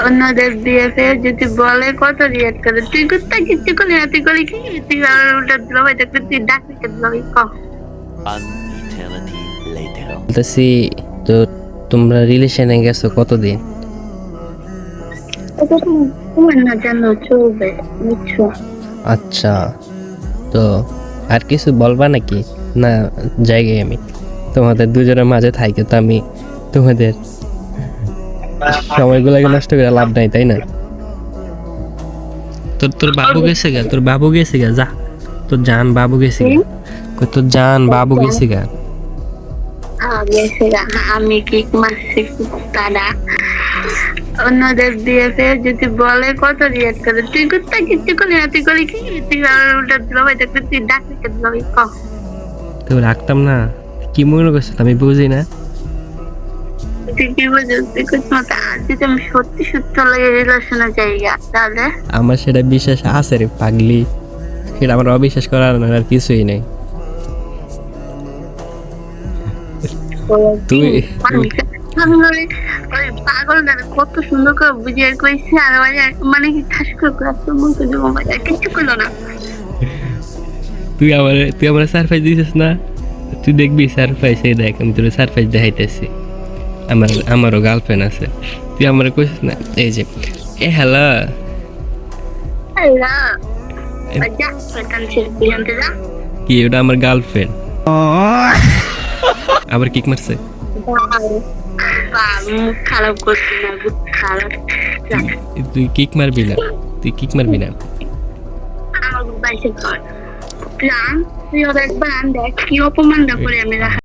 অন্যদের বিয়েতে যদি বলে কত রিয়েক্ট করে, তুই কুত্তা কিচ্ছু করলি না, তুই করলি কি, তুই আর উল্টা দিল ভাই দেখতে, তুই ডাকলি কে দিল ভাই ক। An eternity later. বলতেছি তো তোমরা রিলেশনে গেছো কতদিন? এটা তো তোমার না জানো চলবে, বুঝছো? আচ্ছা, তো আর কিছু বলবা নাকি? না জায়গায় আমি তোমাদের দুজনের মাঝে থাকি, তো আমি তোমাদের সময়গুলোকে নষ্ট করে লাভ নাই, তাই না? তোর বাবু গেছে গা, তোর বাবু গেছে গা, যা তোর জান বাবু গেছে গা, তোর জান বাবু গেছে গা। আমি কিক মারছি কুত্তারা। অন্যদের বিয়েতে যদি বলে কত রিয়েক্ট করে, তুই কুত্তা কিচ্ছু করলি না, তুই করলি কি, তুই আর উল্টা দিল ভাই দেখতে, তুই ডাকলি কে দিল ভাই ক। তো রাখতাম না, কি মনে করছো আমি বুঝি না। তুই কি বুঝছিস, তুই কুত্তা মতো আজ যদি আমি সত্যি সত্যি লাগে রিলেশনের জায়গা, তাহলে আমার সেটা বিশ্বাস আছে রে পাগলি, সেটা আমার অবিশ্বাস করার আর কিছুই নেই। তুই পাগল না, কত সুন্দর করে বুঝিয়ে কইছে, আর মানে কি ঠাস করে মুখে দেবো ভাই, কিচ্ছু করলো না। তুই আমার সারপ্রাইজ দিছিস না, তুই দেখবি সারপ্রাইজ, এই দেখ আমি তোর সারপ্রাইজ দেখাইতেছি। আমারও গার্লফ্রেন্ড আছে, তুই আমার কইছিস না, এই যে এ হ্যালো কি, ওটা আমার গার্লফ্রেন্ড। আবার কিক মারছে। মুখ খারাপ করছি না, মুখ খারাপ। তুই কিক মারবি না, তুই কিক মারবি না। আমার বাইসে কর প্ল্যান, তুই ওর একবার দেখ কি অপমানটা করে আমি রাখা।